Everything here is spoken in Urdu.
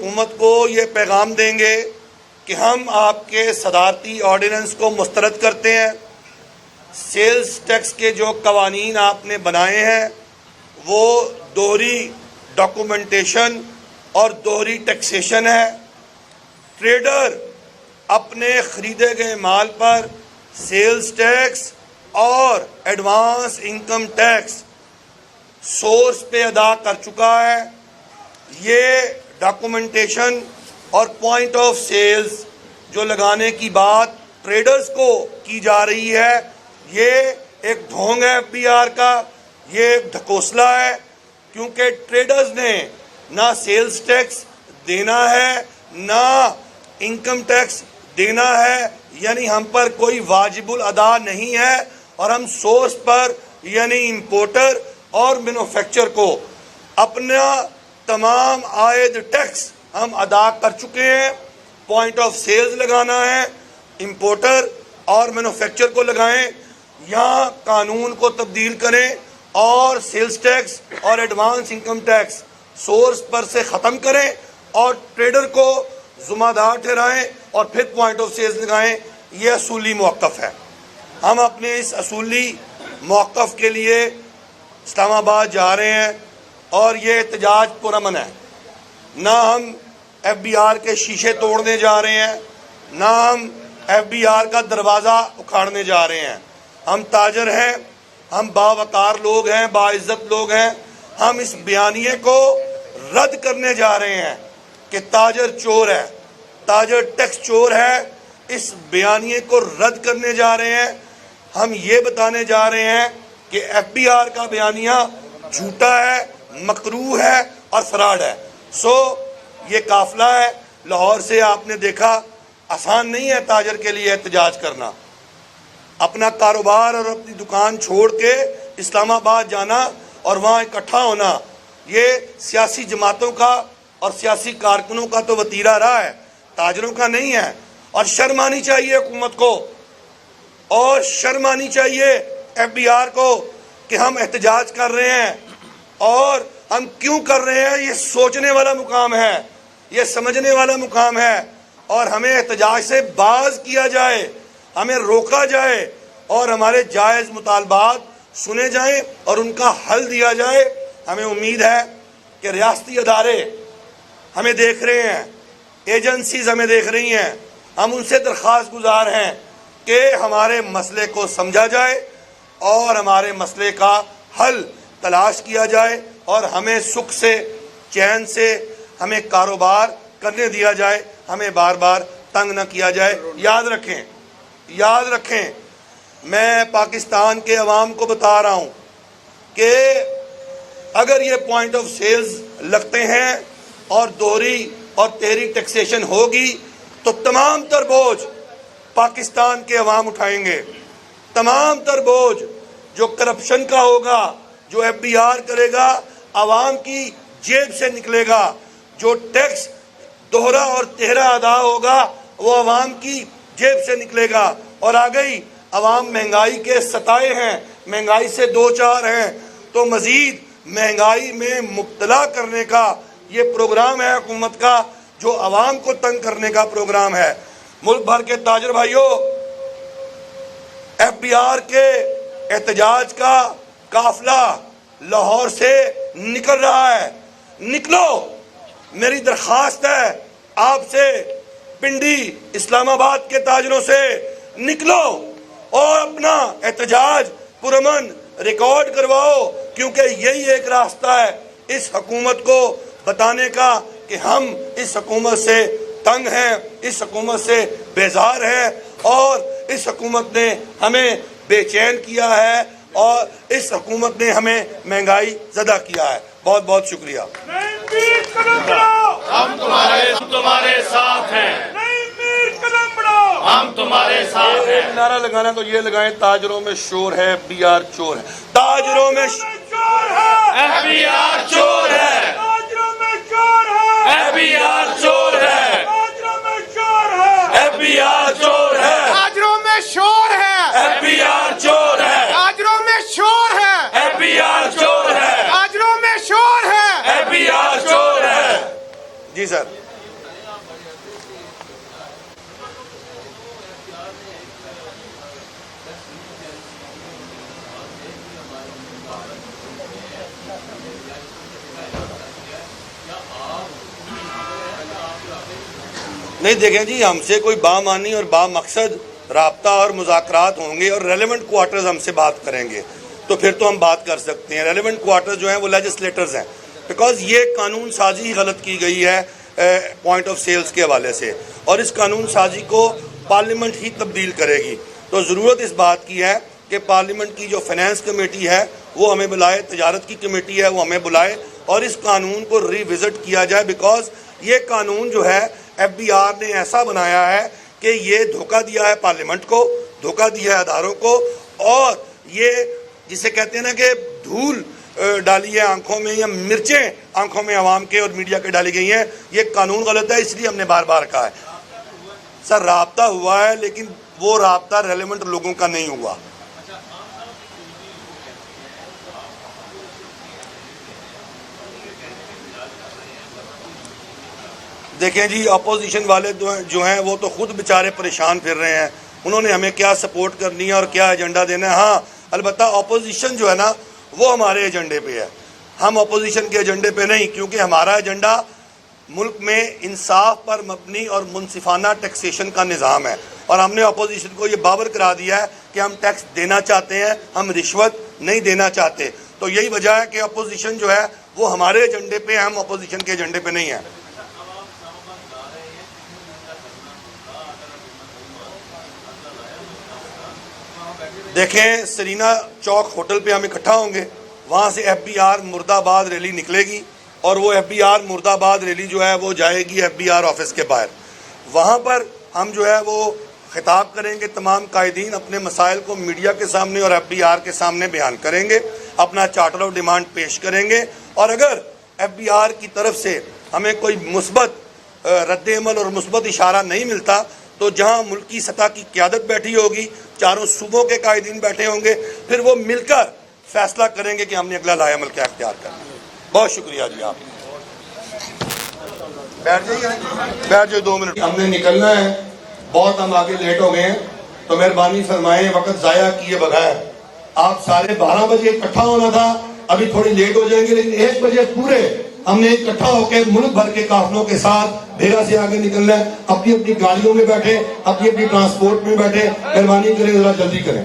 حکومت کو یہ پیغام دیں گے کہ ہم آپ کے صدارتی آرڈیننس کو مسترد کرتے ہیں. سیلز ٹیکس کے جو قوانین آپ نے بنائے ہیں وہ دوہری ڈاکومنٹیشن اور دوہری ٹیکسیشن ہے. ٹریڈر اپنے خریدے گئے مال پر سیلز ٹیکس اور ایڈوانس انکم ٹیکس سورس پہ ادا کر چکا ہے. یہ ڈاکومنٹیشن اور پوائنٹ آف سیلز جو لگانے کی بات ٹریڈرز کو کی جا رہی ہے یہ ایک ڈھونگ ہے ایف بی آر کا, یہ ایک ڈھکوسلا ہے, کیونکہ ٹریڈرز نے نہ سیلز ٹیکس دینا ہے نہ انکم ٹیکس دینا ہے, یعنی ہم پر کوئی واجب الادا نہیں ہے, اور ہم سورس پر یعنی امپورٹر اور مینوفیکچر کو اپنا تمام عائد ٹیکس ہم ادا کر چکے ہیں. پوائنٹ آف سیلز لگانا ہے, امپورٹر اور مینوفیکچر کو لگائیں, یہاں قانون کو تبدیل کریں اور سیلز ٹیکس اور ایڈوانس انکم ٹیکس سورس پر سے ختم کریں اور ٹریڈر کو ذمہ دار ٹھہرائیں اور پھر پوائنٹ آف سیلز لگائیں. یہ اصولی موقف ہے. ہم اپنے اس اصولی موقف کے لیے اسلام آباد جا رہے ہیں اور یہ احتجاج پرامن ہے. نہ ہم ایف بی آر کے شیشے توڑنے جا رہے ہیں, نہ ہم ایف بی آر کا دروازہ اکھاڑنے جا رہے ہیں. ہم تاجر ہیں, ہم باوقار لوگ ہیں, باعزت لوگ ہیں. ہم اس بیانیے کو رد کرنے جا رہے ہیں کہ تاجر چور ہے, تاجر ٹیکس چور ہے. اس بیانیے کو رد کرنے جا رہے ہیں. ہم یہ بتانے جا رہے ہیں کہ ایف بی آر کا بیانیہ جھوٹا ہے, مکروہ ہے اور فراڈ ہے. یہ قافلہ ہے لاہور سے. آپ نے دیکھا آسان نہیں ہے تاجر کے لیے احتجاج کرنا, اپنا کاروبار اور اپنی دکان چھوڑ کے اسلام آباد جانا اور وہاں اکٹھا ہونا. یہ سیاسی جماعتوں کا اور سیاسی کارکنوں کا تو وتیرہ رہا ہے, تاجروں کا نہیں ہے. اور شرم آنی چاہیے حکومت کو اور شرم آنی چاہیے ایف بی آر کو کہ ہم احتجاج کر رہے ہیں, اور ہم کیوں کر رہے ہیں یہ سوچنے والا مقام ہے, یہ سمجھنے والا مقام ہے. اور ہمیں احتجاج سے باز کیا جائے, ہمیں روکا جائے اور ہمارے جائز مطالبات سنے جائیں اور ان کا حل دیا جائے. ہمیں امید ہے کہ ریاستی ادارے ہمیں دیکھ رہے ہیں, ایجنسیز ہمیں دیکھ رہی ہیں. ہم ان سے درخواست گزار ہیں کہ ہمارے مسئلے کو سمجھا جائے اور ہمارے مسئلے کا حل تلاش کیا جائے اور ہمیں سکھ سے چین سے ہمیں کاروبار کرنے دیا جائے, ہمیں بار بار تنگ نہ کیا جائے. یاد رکھیں میں پاکستان کے عوام کو بتا رہا ہوں کہ اگر یہ پوائنٹ آف سیلز لگتے ہیں اور دوہری اور تہری ٹیکسیشن ہوگی تو تمام تر بوجھ پاکستان کے عوام اٹھائیں گے. تمام تر بوجھ جو کرپشن کا ہوگا, جو ایف بی آر کرے گا, عوام کی جیب سے نکلے گا. جو ٹیکس دوہرا اور تہرا ادا ہوگا وہ عوام کی جیب سے نکلے گا. اور آ گئی عوام مہنگائی کے ستائے ہیں, مہنگائی سے دو چار ہیں, تو مزید مہنگائی میں مبتلا کرنے کا یہ پروگرام ہے حکومت کا, جو عوام کو تنگ کرنے کا پروگرام ہے. ملک بھر کے تاجر بھائیوں, ایف بی آر کے احتجاج کا قافلہ لاہور سے نکل رہا ہے. نکلو, میری درخواست ہے آپ سے, پنڈی اسلام آباد کے تاجروں سے, نکلو اور اپنا احتجاج پرامن ریکارڈ کرواؤ, کیونکہ یہی ایک راستہ ہے اس حکومت کو بتانے کا کہ ہم اس حکومت سے تنگ ہیں, اس حکومت سے بیزار ہیں, اور اس حکومت نے ہمیں بے چین کیا ہے اور اس حکومت نے ہمیں مہنگائی زدہ کیا ہے. بہت بہت شکریہ. ہم تمہارے ساتھ ہیں, ہم تمہارے ساتھ ہیں. نعرہ لگانا تو یہ لگائیں, تاجروں میں شور ہے, ایف بی آر چور ہے. تاجروں میں ایف بی آر چور ہے, ایف بی آر چور ہے, ایف بی آر چور ہے, تاجروں میں شور ہے, ایف بی آر چور ہے, تاجروں میں شور ہے, ایف بی آر چور ہے, تاجروں میں شور ہے. ایف بی آر چور ہے. جی سر. نہیں دیکھیں جی، ہم سے کوئی بامانی اور بامقصد رابطہ اور مذاکرات ہوں گے اور ریلیونٹ کوارٹرز ہم سے بات کریں گے تو پھر تو ہم بات کر سکتے ہیں. ریلیونٹ کوارٹرز جو ہیں وہ لیجسلیٹرز ہیں، بیکاز یہ قانون سازی ہی غلط کی گئی ہے پوائنٹ آف سیلز کے حوالے سے، اور اس قانون سازی کو پارلیمنٹ ہی تبدیل کرے گی. تو ضرورت اس بات کی ہے کہ پارلیمنٹ کی جو فینانس کمیٹی ہے وہ ہمیں بلائے، تجارت کی کمیٹی ہے وہ ہمیں بلائے اور اس قانون کو ری وزٹ کیا جائے، بیکاز یہ قانون جو ہے ایف بی آر نے ایسا بنایا ہے کہ یہ دھوکہ دیا ہے پارلیمنٹ کو، دھوکہ دیا ہے اداروں کو، اور یہ جسے کہتے ہیں نا کہ دھول ڈالی ہے آنکھوں میں، یا مرچیں آنکھوں میں عوام کے اور میڈیا کے ڈالی گئی ہیں. یہ قانون غلط ہے، اس لیے ہم نے بار بار کہا ہے. سر رابطہ ہوا ہے لیکن وہ رابطہ ریلیونٹ لوگوں کا نہیں ہوا. دیکھیں جی، اپوزیشن والے جو ہیں وہ تو خود بیچارے پریشان پھر رہے ہیں، انہوں نے ہمیں کیا سپورٹ کرنی ہے اور کیا ایجنڈا دینا ہے. ہاں البتہ اپوزیشن جو ہے نا وہ ہمارے ایجنڈے پہ ہے، ہم اپوزیشن کے ایجنڈے پہ نہیں، کیونکہ ہمارا ایجنڈا ملک میں انصاف پر مبنی اور منصفانہ ٹیکسیشن کا نظام ہے، اور ہم نے اپوزیشن کو یہ باور کرا دیا ہے کہ ہم ٹیکس دینا چاہتے ہیں، ہم رشوت نہیں دینا چاہتے. تو یہی وجہ ہے کہ اپوزیشن جو ہے وہ ہمارے ایجنڈے پہ ہے، ہم اپوزیشن کے ایجنڈے پہ نہیں ہیں. دیکھیں سرینا چوک ہوٹل پہ ہم اکٹھا ہوں گے، وہاں سے ایف بی آر مرد آباد ریلی نکلے گی، اور وہ ایف بی آر مرد آباد ریلی جو ہے وہ جائے گی ایف بی آر آفس کے باہر. وہاں پر ہم جو ہے وہ خطاب کریں گے، تمام قائدین اپنے مسائل کو میڈیا کے سامنے اور ایف بی آر کے سامنے بیان کریں گے، اپنا چارٹر آف ڈیمانڈ پیش کریں گے، اور اگر ایف بی آر کی طرف سے ہمیں کوئی مثبت رد عمل اور مثبت اشارہ نہیں ملتا تو جہاں ملکی سطح کی قیادت بیٹھی ہوگی، چاروں صوبوں کے قائدین بیٹھے ہوں گے، پھر وہ مل کر فیصلہ کریں گے کہ ہم نے اگلا لائحہ عمل کیا اختیار کرنا ہے. بہت شکریہ جی. آپ بیٹھ جائیے 2 منٹ، ہم نے نکلنا ہے، بہت ہم آگے لیٹ ہو گئے ہیں، تو مہربانی فرمائیں وقت ضائع کیے بغیر. آپ سارے 12 بجے اکٹھا ہونا تھا، ابھی تھوڑی لیٹ ہو جائیں گے، لیکن 1 بجے پورے ہم نے اکٹھا ہو کے ملک بھر کے قافلوں کے ساتھ بھیرا سے آگے نکلنا ہے. اپنی اپنی گاڑیوں میں بیٹھے، اپنی اپنی ٹرانسپورٹ میں بیٹھے، مہربانی کریں ذرا جلدی کریں.